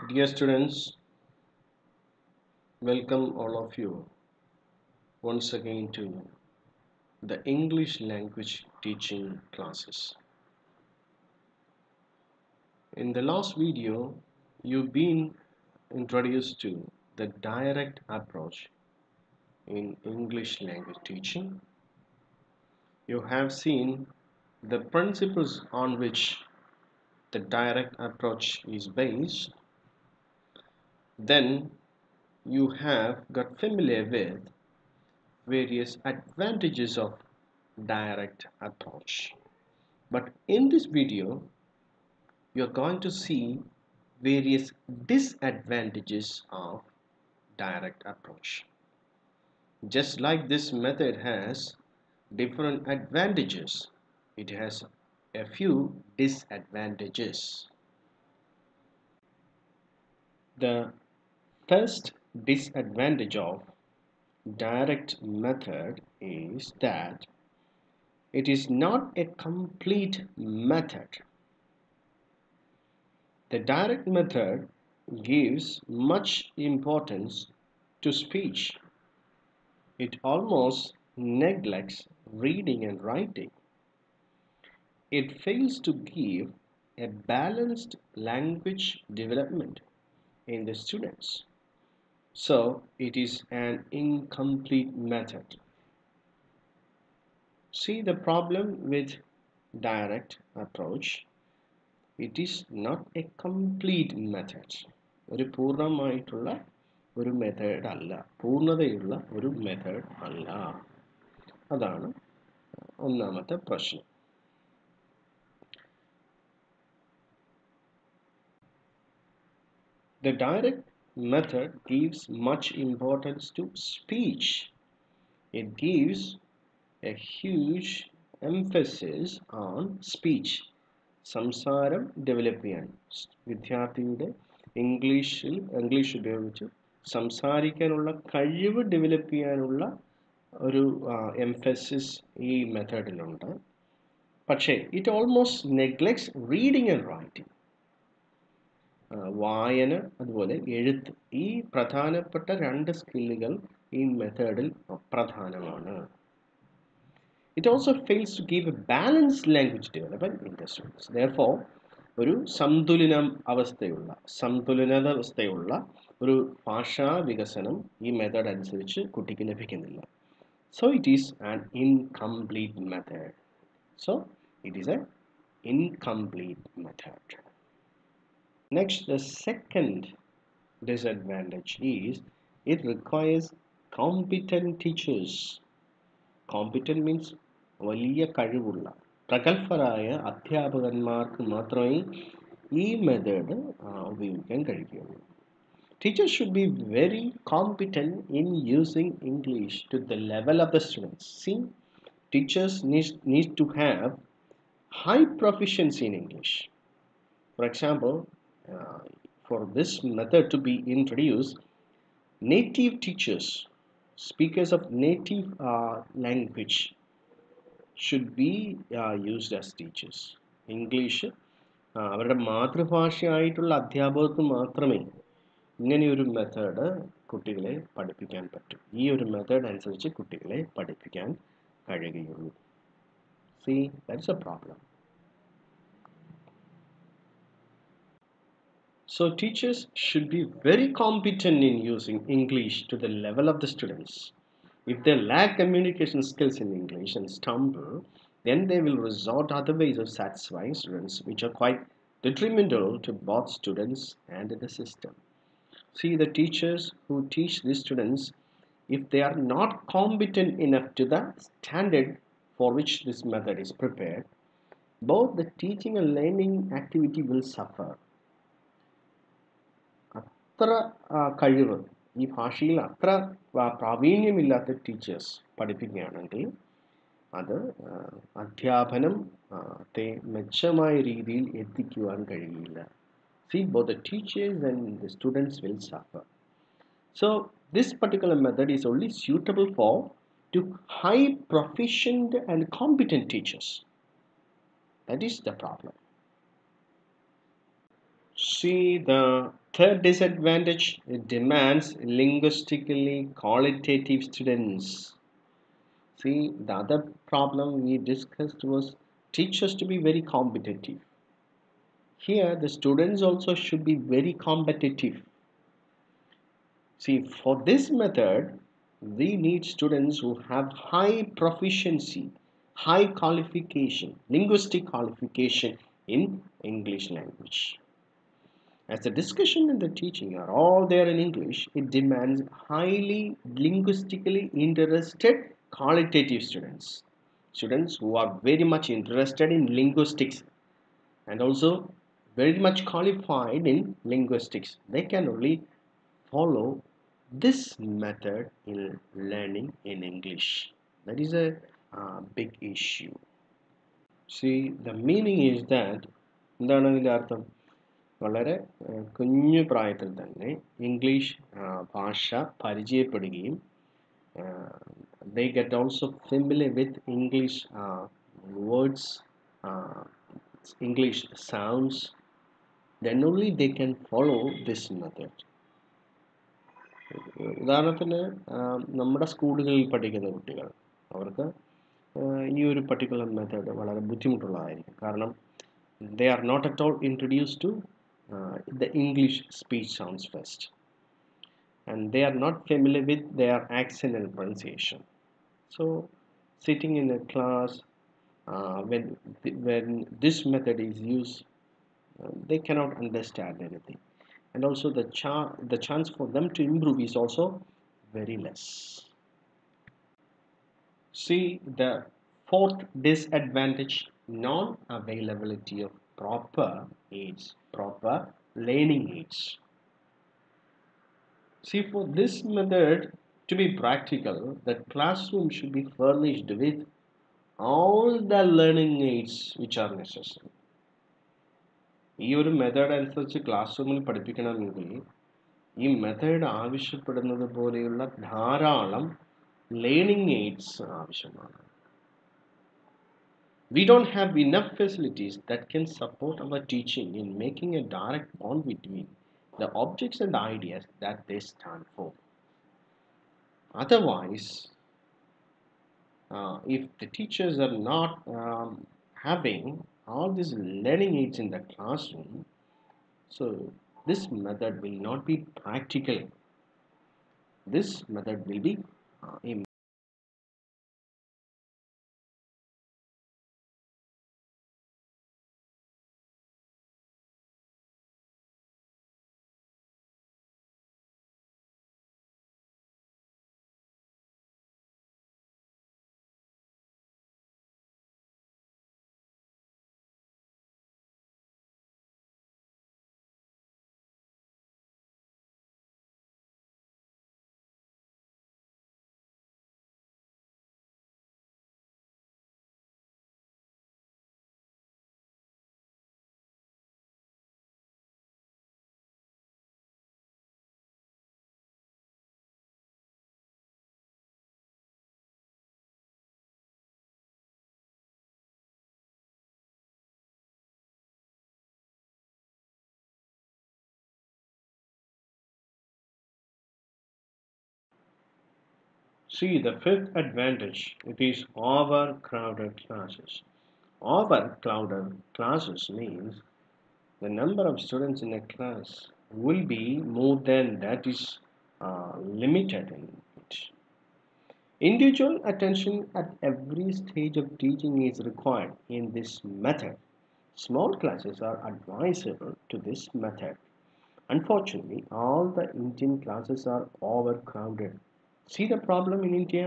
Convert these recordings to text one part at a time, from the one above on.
Dear students, welcome all of you once again to the English language teaching classes. In the last video, you've been introduced to the direct approach in English language teaching. You have seen the principles on which the direct approach is based. Then you have got familiar with various advantages of direct approach. But in this video, you're going to see various disadvantages of direct approach. Just like this method has different advantages, it has a few disadvantages. The first disadvantage of direct method is that it is not a complete method. The direct method gives much importance to speech. It almost neglects reading and writing. It fails to give a balanced language development in the students. So it is an incomplete method. See the problem with direct approach. It is not a complete method. ഒരു പൂർണ്ണമായിട്ടുള്ള ഒരു method അല്ല, പൂർണ്ണതയുള്ള ഒരു method അല്ല. അതാണ് ഒന്നാമത്തെ പ്രശ്നം. The direct method gives much importance to speech. It gives a huge emphasis on speech. സംസാരം ഡെവലപ്പ് ചെയ്യാൻ വിദ്യാർത്ഥിയുടെ ഇംഗ്ലീഷ് ഉപയോഗിച്ച് സംസാരിക്കാനുള്ള കഴിവ് ഡെവലപ്പ് ചെയ്യാനുള്ള ഒരു എംഫസിസ് ഈ മെത്തേഡിലുണ്ട്. പക്ഷേ it almost neglects reading and writing. വായന അതുപോലെ എഴുത്ത്, ഈ പ്രധാനപ്പെട്ട രണ്ട് സ്കില്ലുകൾ ഈ മെത്തേഡിൽ പ്രധാനമാണ്. It also fails to give a balanced language development in the students. Therefore, ഒരു സന്തുലിതാവസ്ഥയുള്ള ഒരു ഭാഷാ വികസനം ഈ മെത്തേഡ് അനുസരിച്ച് കുട്ടിക്ക് ലഭിക്കുന്നില്ല. So it is an incomplete method. So it is an incomplete method. Next, the second disadvantage is it requires competent teachers. Competent means വലിയ കഴിവുള്ള പ്രഗത്ഭരായ അധ്യാപകന്മാർക്ക് മാത്രമേ ഈ മെത്തേഡ് ഉപയോഗിക്കാൻ കഴിയുകയുള്ളൂ. Teachers should be very competent in using English to the level of the students. See, teachers need to have high proficiency in English. For example, for this method to be introduced, native teachers, speakers of native language should be used as teachers. English അവരുടെ മാതൃഭാഷയായിട്ടുള്ള അധ്യാപകർക്ക് മാത്രമേ ഇങ്ങനെയൊരു method കുട്ടികളെ പഠിപ്പിക്കാൻ പറ്റൂ. ഈ ഒരു method അനുസരിച്ച് കുട്ടികളെ പഠിപ്പിക്കാൻ കഴിയുകയുള്ളൂ. See, that's a problem. So teachers should be very competent in using English to the level of the students. If they lack communication skills in English and stumble, then they will resort to other ways of satisfying students, which are quite detrimental to both students and the system. See, the teachers who teach these students, if they are not competent enough to the standard for which this method is prepared, both the teaching and learning activity will suffer. അത്ര കഴിവ് ഈ ഭാഷയിൽ അത്ര പ്രാവീണ്യമില്ലാത്ത teachers പഠിപ്പിക്കുകയാണെങ്കിൽ അത് അധ്യാപനത്തെ മെച്ചമായ രീതിയിൽ എത്തിക്കുവാൻ കഴിയില്ല. See, both the teachers and the students will suffer. So this particular method is only suitable for to high proficient and competent teachers. That is the problem. See, the Third disadvantage, it demands linguistically qualitative students. See, the other problem we discussed was teachers to be very competitive. Here, the students also should be very competitive. See, for this method, we need students who have high proficiency, high qualification, linguistic qualification in English language. As the discussion and the teaching are all there in English, it demands highly linguistically interested qualitative students. Students who are very much interested in linguistics and also very much qualified in linguistics. They can only follow this method in learning in English. That is a big issue. See, the meaning is that എന്താണ് ഇതിൻ്റെ അർത്ഥം വളരെ കുഞ്ഞു പ്രായത്തിൽ തന്നെ English ഭാഷ പരിചയപ്പെടുകയും they get also familiar with English words, English sounds, then only they can follow this method. ഉദാഹരണത്തിന് നമ്മുടെ സ്കൂളുകളിൽ പഠിക്കുന്ന കുട്ടികൾ അവർക്ക് ഈ ഒരു പർട്ടിക്കുലർ മെത്തേഡ് വളരെ ബുദ്ധിമുട്ടുള്ളതായിരിക്കും. കാരണം they are not at all introduced to the English speech sounds first, and they are not familiar with their accent and pronunciation. So sitting in a class, when this method is used, they cannot understand anything, and also the chance for them to improve is also very less. See, the fourth disadvantage, non-availability of proper aids, proper learning aids. See, for this method to be practical, the classroom should be furnished with all the learning aids which are necessary. ഈ ഒരു method അനുസരിച്ച് class റൂമിൽ പഠിപ്പിക്കണമെങ്കിൽ ഈ method ആവശ്യപ്പെടുന്നത് പോലെയുള്ള ധാരാളം learning AIDS ആവശ്യമാണ്. We don't have enough facilities that can support our teaching in making a direct bond between the objects and the ideas that they stand for. Otherwise, if the teachers are not having all these learning aids in the classroom, so this method will not be practical. This method will be See, the fifth advantage, it is overcrowded classes. Overcrowded classes means the number of students in a class will be more than that is limited in it. Individual attention at every stage of teaching is required in this method. Small classes are advisable to this method. Unfortunately, all the Indian classes are overcrowded. See the problem in India?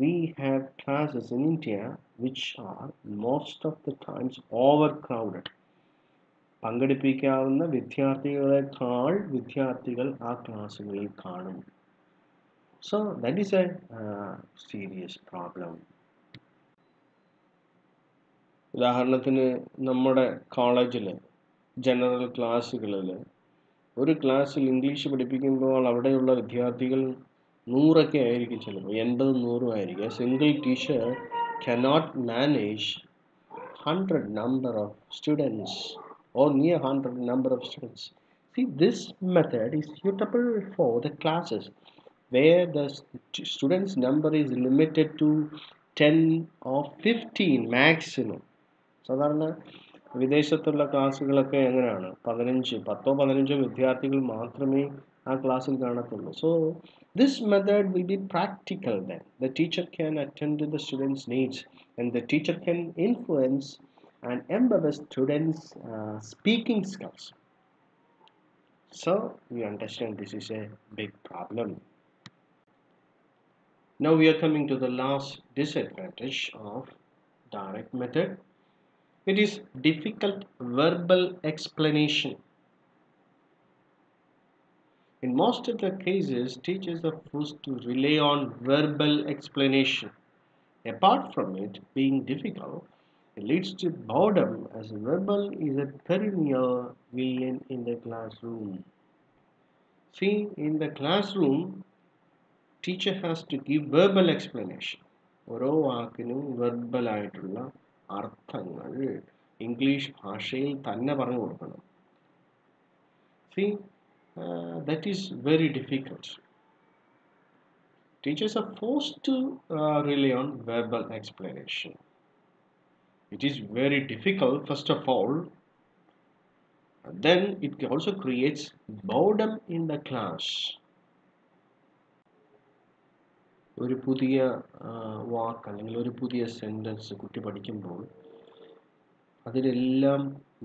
We have classes in India which are most of the times overcrowded. പങ്കെടുപ്പിക്കാവുന്ന വിദ്യാർത്ഥികളെക്കാൾ വിദ്യാർത്ഥികൾ ആ ക്ലാസ്സുകളിൽ കാണും. So that is a serious problem. ഉദാഹരണത്തിന് നമ്മുടെ കോളേജിൽ general ക്ലാസ്സുകളിൽ ഒരു ക്ലാസ്സിൽ ഇംഗ്ലീഷ് പഠിപ്പിക്കുമ്പോൾ അവിടെയുള്ള വിദ്യാർത്ഥികൾ 100 ആയിരിക്കും, ചിലപ്പോൾ 80-100 ആയിരിക്കും. A single teacher cannot manage 100 number of students or near 100 number of students. See, this method is suitable for the classes where the students number is limited to 10 or 15 maximum. സാധാരണ വിദേശത്തുള്ള ക്ലാസ്സുകളൊക്കെ എങ്ങനെയാണ് 10 15 വിദ്യാർത്ഥികൾ മാത്രമേ ആ ക്ലാസ്സിൽ കാണത്തുള്ളൂ. So this method will be practical then. The teacher can attend to the students' needs and the teacher can influence and empower students' speaking skills. So we understand this is a big problem. Now we are coming to the last disadvantage of direct method. It is difficult verbal explanation. In most of the cases, teachers are forced to rely on verbal explanation. Apart from it being difficult, it leads to boredom as verbal is a perennial villain in the classroom. See, in the classroom, teacher has to give verbal explanation. ഓരോ വാക്കിനും verbal ആയിട്ടുള്ള അർത്ഥങ്ങൾ English ഭാഷയിൽ തന്നെ പറഞ്ഞു കൊടുക്കണം. See, that is very difficult. Teachers are forced to rely on verbal explanation. It is very difficult, first of all. Then it also creates boredom in the class. ഒരു പുതിയ വാക്ക് അല്ലെങ്കിൽ ഒരു പുതിയ സെൻറ്റൻസ് കുട്ടി പഠിക്കുമ്പോൾ അതിലെല്ലാം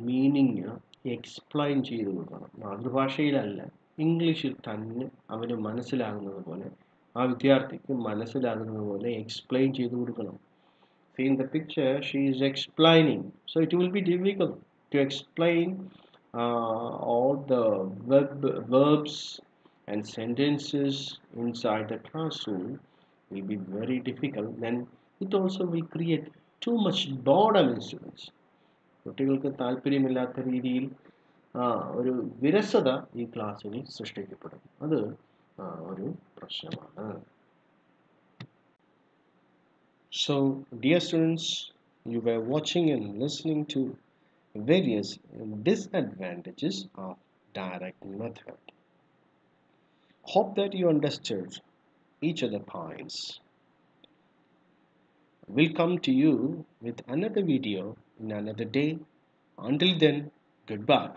മീനിങ് എക്സ്പ്ലെയിൻ ചെയ്ത് കൊടുക്കണം. മാതൃഭാഷയിലല്ല, ഇംഗ്ലീഷിൽ തന്നെ അവന് മനസ്സിലാകുന്നത് പോലെ, ആ വിദ്യാർത്ഥിക്ക് മനസ്സിലാകുന്നത് പോലെ എക്സ്പ്ലെയിൻ ചെയ്ത് കൊടുക്കണം. See, in the picture, she is explaining. So it will be difficult to explain all the verbs and sentences inside the classroom. Will be very difficult. Then it also will create too much boredom in students. കുട്ടികൾക്ക് താല്പര്യമില്ലാത്ത രീതിയിൽ ഒരു വിരസത ഈ ക്ലാസ്സിൽ സൃഷ്ടിക്കപ്പെടും. അത് ഒരു പ്രശ്നമാണ്. So, dear students, you were watching and listening to various disadvantages of direct method. Hope that you understood each of the points. We'll come to you with another video in another day. Until then, goodbye.